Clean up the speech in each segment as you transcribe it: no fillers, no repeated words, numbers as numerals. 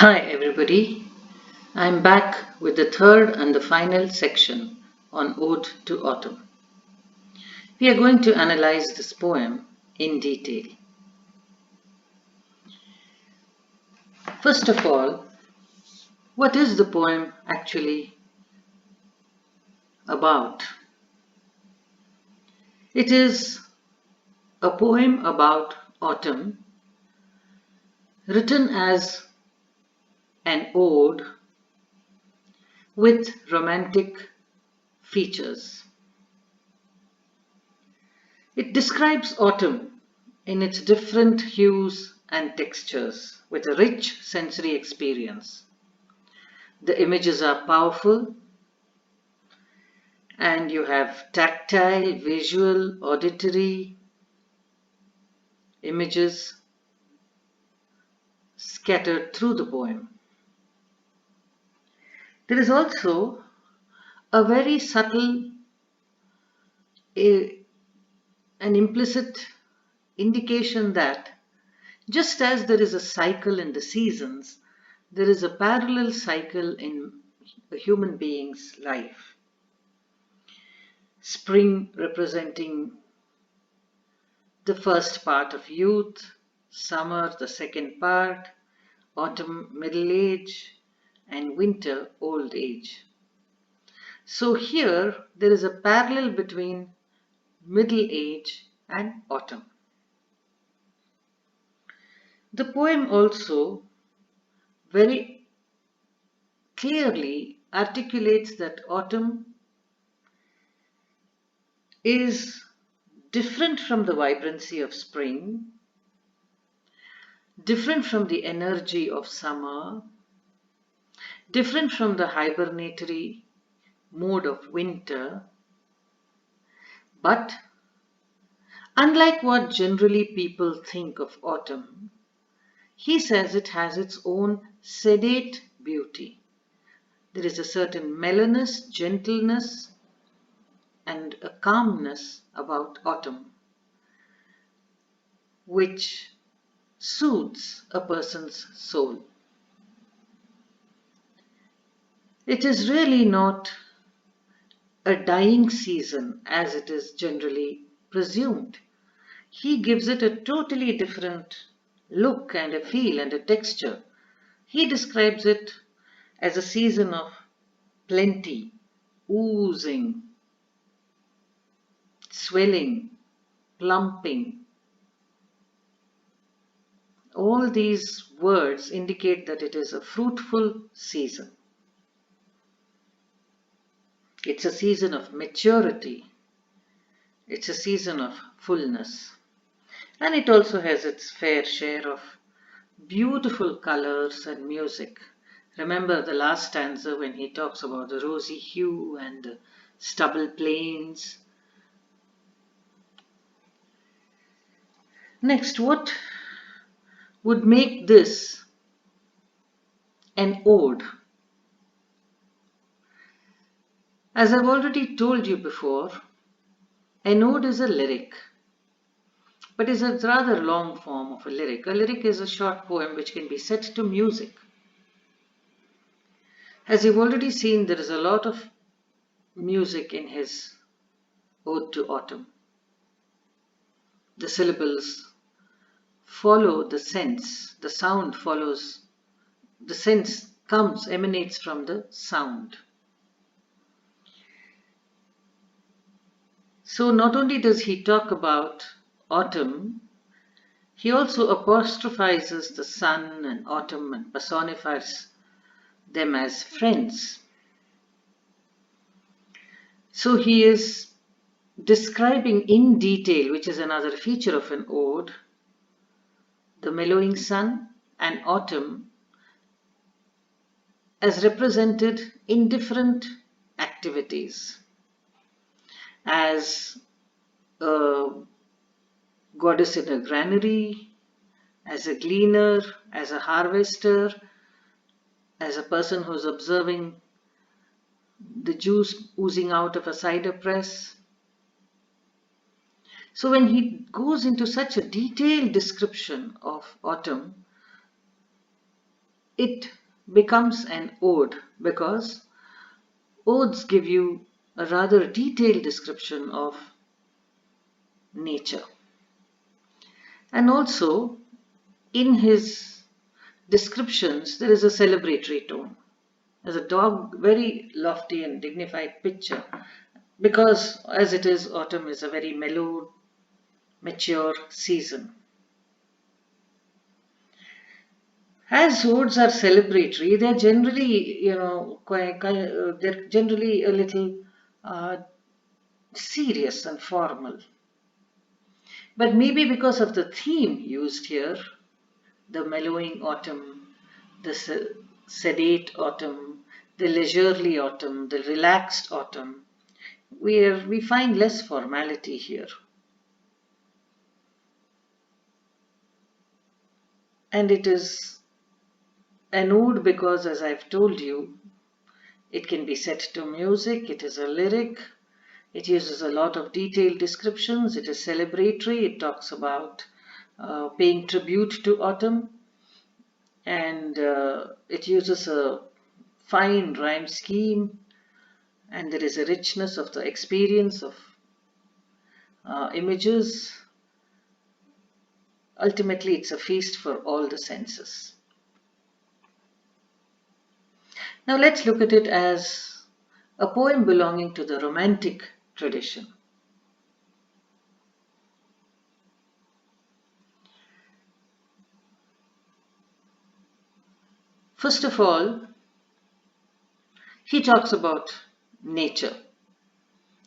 Hi everybody, I'm back with the third and the final section on Ode to Autumn. We are going to analyze this poem in detail. First of all, what is the poem actually about? It is a poem about autumn written as an ode with romantic features. It describes autumn in its different hues and textures with a rich sensory experience. The images are powerful, and you have tactile, visual, auditory images scattered through the poem. There is also a very subtle, a, an implicit indication that just as there is a cycle in the seasons, there is a parallel cycle in a human being's life. Spring representing the first part of youth, summer the second part, autumn middle age, and winter old age. So here there is a parallel between middle age and autumn. The poem also very clearly articulates that autumn is different from the vibrancy of spring, different from the energy of summer, different from the hibernatory mode of winter, but unlike what generally people think of autumn, he says it has its own sedate beauty. There is a certain mellowness, gentleness, and a calmness about autumn, which soothes a person's soul. It is really not a dying season as it is generally presumed. He gives it a totally different look and a feel and a texture. He describes it as a season of plenty, oozing, swelling, plumping. All these words indicate that it is a fruitful season. It's a season of maturity. It's a season of fullness. And it also has its fair share of beautiful colors and music. Remember the last stanza when he talks about the rosy hue and the stubble plains. Next, what would make this an ode? As I've already told you before, an ode is a lyric, but is a rather long form of a lyric. A lyric is a short poem which can be set to music. As you've already seen, there is a lot of music in his Ode to Autumn. The syllables follow the sense, the sound follows, the sense emanates from the sound. So not only does he talk about autumn, he also apostrophizes the sun and autumn and personifies them as friends. So he is describing in detail, which is another feature of an ode, the mellowing sun and autumn as represented in different activities. As a goddess in a granary, as a gleaner, as a harvester, as a person who's observing the juice oozing out of a cider press. So when he goes into such a detailed description of autumn, it becomes an ode because odes give you a rather detailed description of nature. And also, in his descriptions, there is a celebratory tone. There's a dog, very lofty and dignified picture, because as it is, autumn is a very mellow, mature season. As odes are celebratory, they're generally, they're generally a little uh, serious and formal. But maybe because of the theme used here, the mellowing autumn, the sedate autumn, the leisurely autumn, the relaxed autumn, we find less formality here. And it is an ode because, as I've told you, it can be set to music, it is a lyric, it uses a lot of detailed descriptions, it is celebratory, it talks about paying tribute to autumn, and it uses a fine rhyme scheme, and there is a richness of the experience of images. Ultimately, it's a feast for all the senses. Now, let's look at it as a poem belonging to the romantic tradition. First of all, he talks about nature,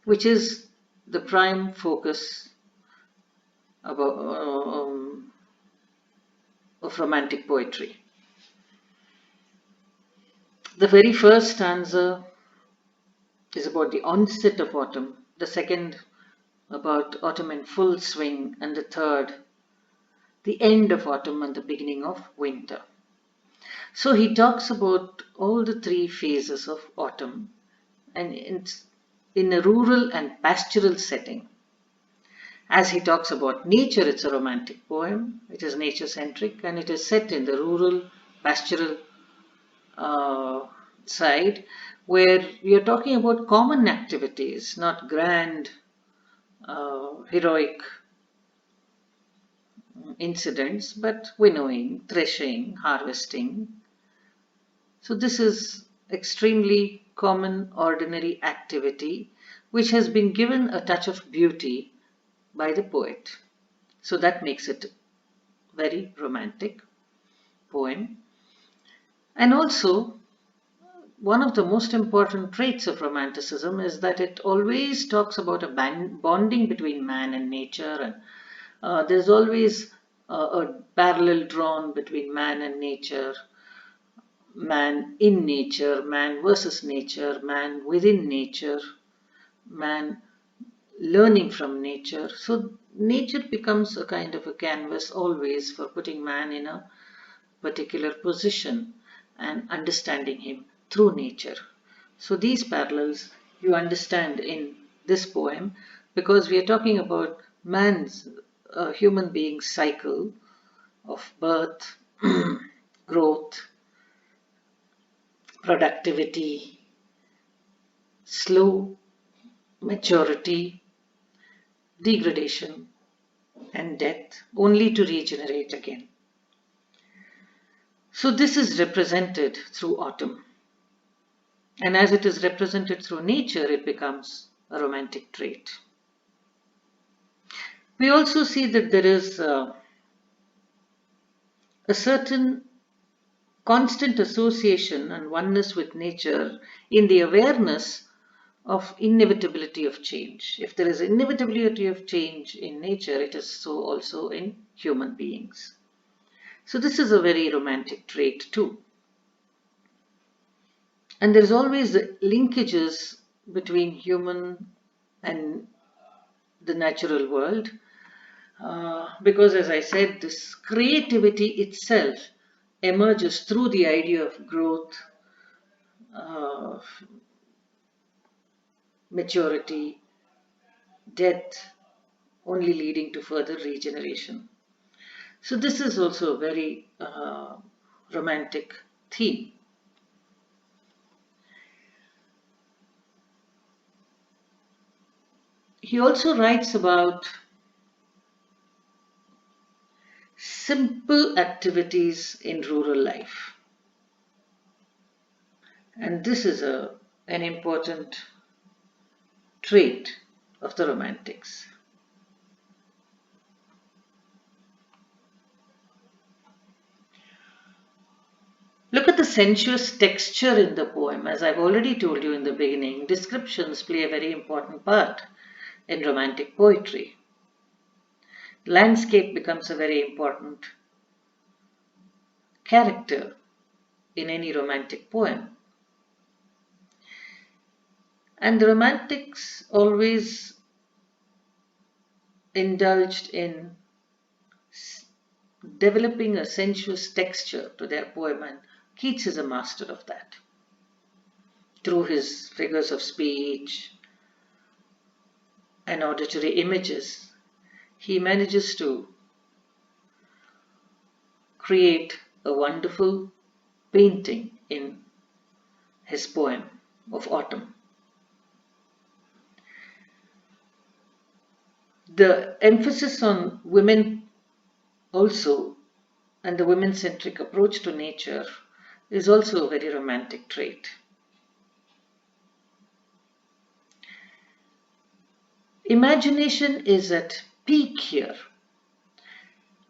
which is the prime focus about, of romantic poetry. The very first stanza is about the onset of autumn, the second about autumn in full swing, and the third, the end of autumn and the beginning of winter. So he talks about all the three phases of autumn, and in a rural and pastoral setting. As he talks about nature, it's a romantic poem, it is nature centric, and it is set in the rural pastoral uh, side where we are talking about common activities, not grand, heroic incidents, but winnowing, threshing, harvesting. So, this is extremely common, ordinary activity which has been given a touch of beauty by the poet. So, that makes it very romantic poem. And also, one of the most important traits of romanticism is that it always talks about a bonding between man and nature, and there's always a parallel drawn between man and nature, man in nature, man versus nature, man within nature, man learning from nature. So nature becomes a kind of a canvas always for putting man in a particular position and understanding him through nature. So these parallels you understand in this poem because we are talking about man's human being's cycle of birth, growth, productivity, slow maturity, degradation, and death, only to regenerate again. So, this is represented through autumn. And as it is represented through nature, it becomes a romantic trait. We also see that there is a certain constant association and oneness with nature in the awareness of inevitability of change. If there is inevitability of change in nature, it is so also in human beings. So this is a very romantic trait too. And there's always linkages between human and the natural world because, as I said, this creativity itself emerges through the idea of growth, uh, maturity, death, only leading to further regeneration. So, this is also a very romantic theme. He also writes about simple activities in rural life. And this is an important trait of the Romantics. Look at the sensuous texture in the poem. As I've already told you in the beginning, descriptions play a very important part in Romantic poetry. Landscape becomes a very important character in any Romantic poem. And the Romantics always indulged in developing a sensuous texture to their poem, and Keats is a master of that. Through his figures of speech and auditory images, he manages to create a wonderful painting in his poem of Autumn. The emphasis on women also and the women centric approach to nature is also a very romantic trait. Imagination is at peak here,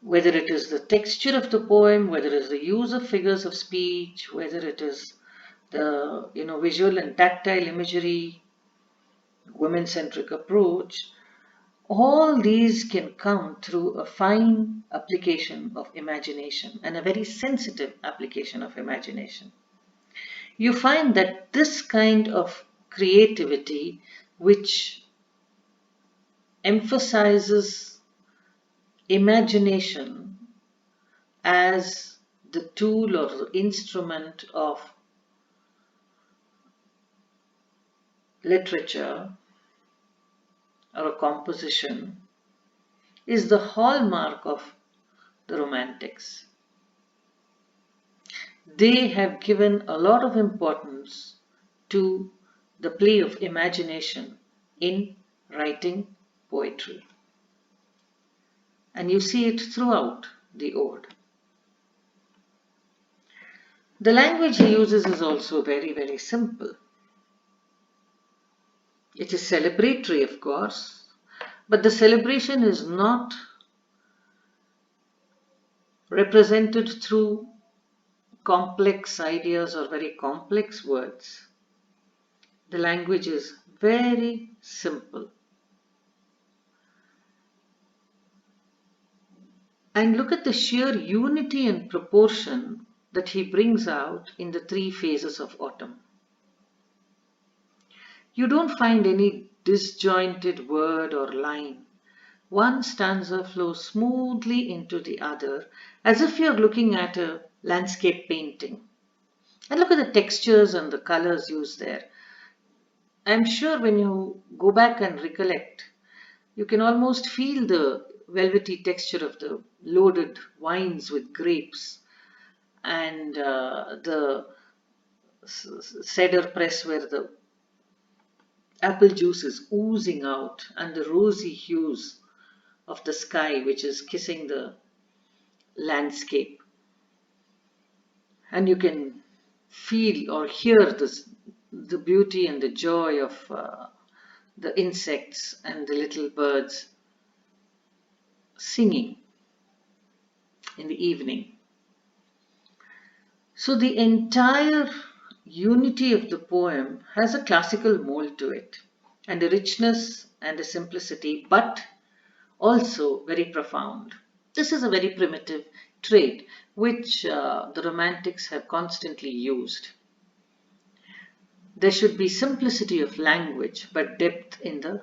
whether it is the texture of the poem, whether it is the use of figures of speech, whether it is the visual and tactile imagery, women-centric approach. All these can come through a fine application of imagination and a very sensitive application of imagination. You find that this kind of creativity, which emphasizes imagination as the tool or the instrument of literature or a composition, is the hallmark of the Romantics. They have given a lot of importance to the play of imagination in writing poetry. And you see it throughout the ode. The language he uses is also very, very simple. It is celebratory, of course, but the celebration is not represented through complex ideas or very complex words. The language is very simple. And look at the sheer unity and proportion that he brings out in the three phases of autumn. You don't find any disjointed word or line. One stanza flows smoothly into the other, as if you're looking at a landscape painting. And look at the textures and the colors used there. I'm sure when you go back and recollect, you can almost feel the velvety texture of the loaded wines with grapes and the cedar press where the apple juice is oozing out, and the rosy hues of the sky which is kissing the landscape. And you can feel or hear the beauty and the joy of the insects and the little birds singing in the evening. So the entire unity of the poem has a classical mold to it, and a richness and a simplicity, but also very profound. This is a very primitive trait which the Romantics have constantly used. There should be simplicity of language, but depth in the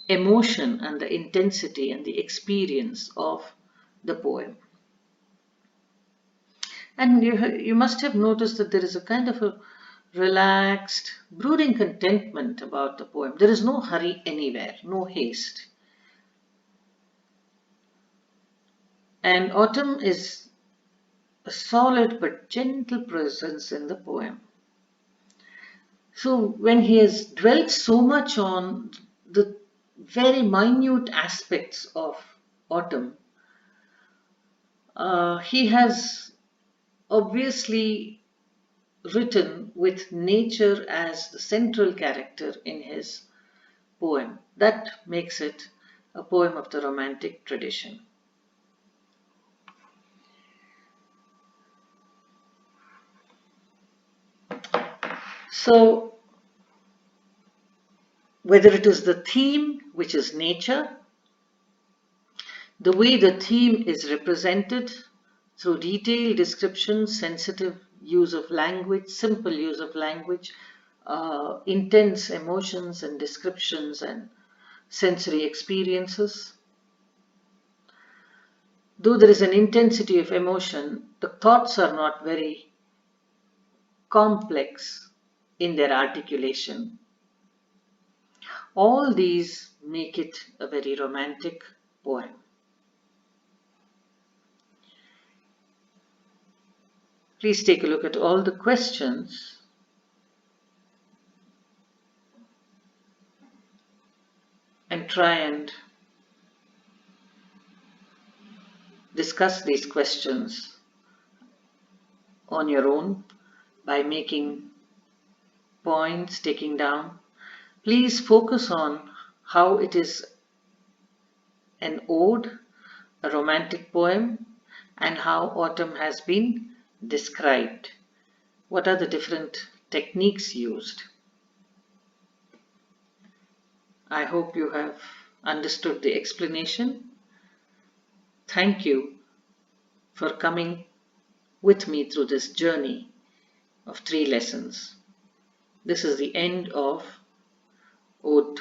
emotion and the intensity and the experience of the poem. And you must have noticed that there is a kind of a relaxed, brooding contentment about the poem. There is no hurry anywhere, no haste. And autumn is a solid but gentle presence in the poem. So, when he has dwelt so much on the very minute aspects of autumn, he has obviously written with nature as the central character in his poem. That makes it a poem of the Romantic tradition. So, whether it is the theme, which is nature, the way the theme is represented through detailed description, sensitive use of language, simple use of language, intense emotions and descriptions and sensory experiences. Though there is an intensity of emotion, the thoughts are not very complex in their articulation. All these make it a very romantic poem. Please take a look at all the questions and try and discuss these questions on your own by making points, taking down. Please focus on how it is an ode, a romantic poem, and how autumn has been described. What are the different techniques used? I hope you have understood the explanation. Thank you for coming with me through this journey of 3 lessons. This is the end of Ode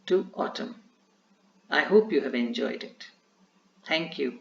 to Autumn. I hope you have enjoyed it. Thank you.